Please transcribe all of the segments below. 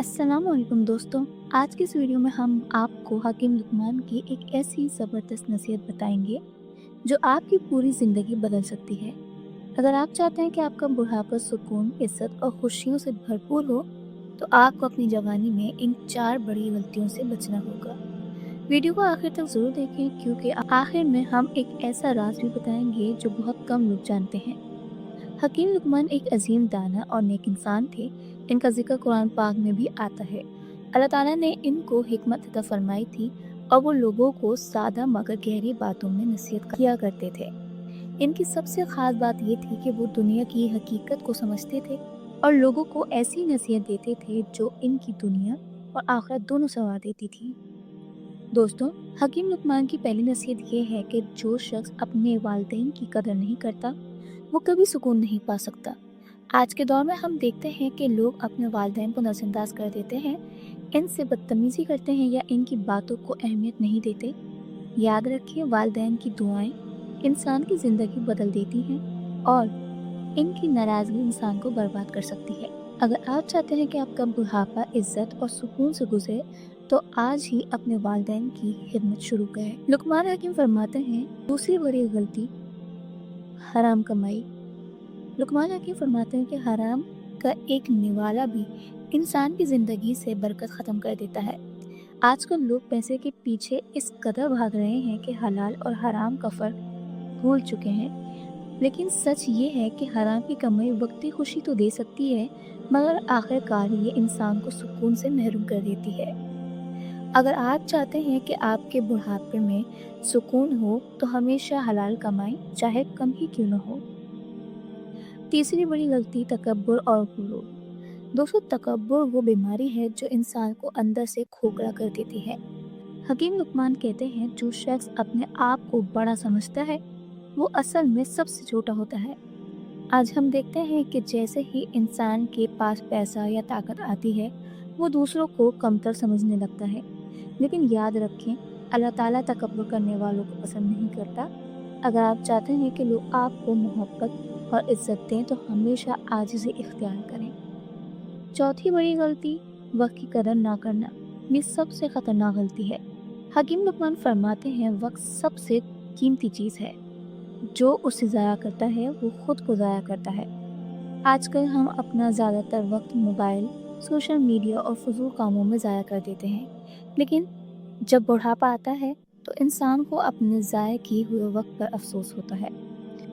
अस्सलाम वालेकुम दोस्तों। आज की इस वीडियो में हम आपको हकीम लुकमान की एक ऐसी ज़बरदस्त नसीहत बताएंगे जो आपकी पूरी ज़िंदगी बदल सकती है। अगर आप चाहते हैं कि आपका बुढ़ापा सुकून, इज्जत और खुशियों से भरपूर हो, तो आपको अपनी जवानी में इन 4 बड़ी गलतियों से बचना होगा। वीडियो को आखिर तक ज़रूर देखें क्योंकि आखिर में हम एक ऐसा राज भी बताएंगे जो बहुत कम लोग जानते हैं। हकीम लुकमान एक अजीम दाना और नेक इंसान थे। इनका जिक्र कुरान पाक में भी आता है। अल्लाह ताला ने इनको हिकमत अता फरमाई थी और वो लोगों को सादा मगर गहरी बातों में नसीहत किया करते थे। इनकी सबसे खास बात ये थी कि वो दुनिया की हकीकत को समझते थे और लोगों को ऐसी नसीहत देते थे जो इनकी दुनिया और आखिरत दोनों संवार देती थी। दोस्तों, हकीम लुकमान की पहली नसीहत ये है कि जो शख्स अपने वालिदैन की कदर नहीं करता, वो कभी सुकून नहीं पा सकता। आज के दौर में हम देखते हैं कि लोग अपने वालिदैन को नज़रअंदाज कर देते हैं, इनसे बदतमीज़ी करते हैं या इनकी बातों को अहमियत नहीं देते। याद रखिए, वालिदैन की दुआएं इंसान की ज़िंदगी बदल देती हैं और इनकी नाराज़गी इंसान को बर्बाद कर सकती है। अगर आप चाहते हैं कि आपका बुढ़ापा इज्जत और सुकून से गुजरे, तो आज ही अपने वालिदैन की खिदमत शुरू करें। लुकमान हकीम फरमाते हैं, दूसरी बड़ी गलती हराम कमाई। लुकमान हकीम फरमाते हैं कि हराम का एक निवाला भी इंसान की ज़िंदगी से बरकत ख़त्म कर देता है। आजकल लोग पैसे के पीछे इस कदर भाग रहे हैं कि हलाल और हराम का फ़र्क भूल चुके हैं। लेकिन सच ये है कि हराम की कमाई वक्ती खुशी तो दे सकती है, मगर आखिरकार ये इंसान को सुकून से महरूम कर देती है। अगर आप चाहते हैं कि आपके बुढ़ापे में सुकून हो, तो हमेशा हलाल कमाएं, चाहे कम ही क्यों न हो। तीसरी बड़ी गलती तकब्बुर और गुरूर। दोस्तों, तकब्बुर वो बीमारी है जो इंसान को अंदर से खोखला कर देती है। हकीम लुकमान कहते हैं, जो शख्स अपने आप को बड़ा समझता है, वो असल में सबसे छोटा होता है। आज हम देखते हैं कि जैसे ही इंसान के पास पैसा या ताकत आती है, वो दूसरों को कमतर समझने लगता है। लेकिन याद रखें, अल्लाह ताला तकब्बुर करने वालों को पसंद नहीं करता। अगर आप चाहते हैं कि लोग आपको मोहब्बत और इज्जत दें, तो हमेशा आजिज़ी इख्तियार करें। चौथी बड़ी गलती वक्त की कदर ना करना। ये सबसे ख़तरनाक गलती है। हकीम लुकमान फरमाते हैं, वक्त सबसे कीमती चीज़ है। जो उसे ज़ाया करता है, वो खुद को ज़ाया करता है। आजकल हम अपना ज़्यादातर वक्त मोबाइल, सोशल मीडिया और फजूल कामों में ज़ाया कर देते हैं। लेकिन जब बुढ़ापा आता है, तो इंसान को अपने ज़ाया किए हुए वक्त पर अफसोस होता है।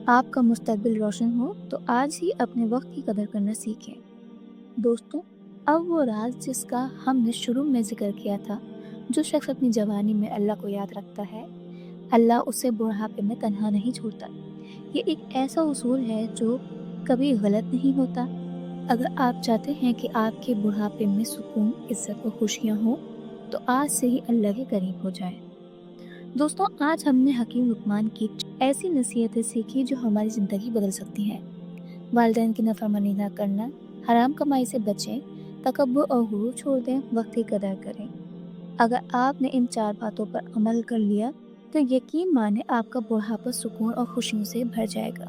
आपका मुस्तकबिल रोशन हो, तो आज ही अपने वक्त की कदर करना सीखें। दोस्तों, अब वो राज जिसका हमने शुरू में जिक्र किया था, जो शख्स अपनी जवानी में अल्लाह को याद रखता है, अल्लाह उसे बुढ़ापे में तन्हा नहीं छोड़ता। ये एक ऐसा उसूल है जो कभी गलत नहीं होता। अगर आप चाहते हैं कि आपके बुढ़ापे में सुकून, इज्जत और खुशियाँ हों, तो आज से ही अल्लाह के करीब हो जाएं। दोस्तों, आज हमने हकीम लुकमान की ऐसी नसीहतें सीखी जो हमारी ज़िंदगी बदल सकती हैं। वालिदैन की नाफरमानी ना करना, हराम कमाई से बचें, तकब्बुर और गुरूर छोड़ दें, वक्त की कदर करें। अगर आपने इन 4 बातों पर अमल कर लिया, तो यकीन माने आपका बुढ़ापा सुकून और खुशियों से भर जाएगा।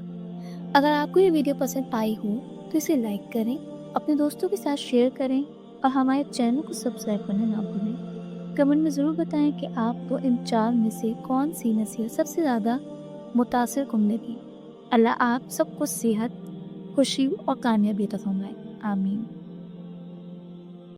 अगर आपको ये वीडियो पसंद आई हो, तो इसे लाइक करें, अपने दोस्तों के साथ शेयर करें और हमारे चैनल को सब्सक्राइब करना ना भूलें। कमेंट में ज़रूर बताएं कि आपको इन 4 में से कौन सी नसीहत सबसे ज़्यादा मुतासिर कुन लगी। अल्लाह आप सबको सेहत, खुशी और कामयाबी अता फरमाए। आमीन।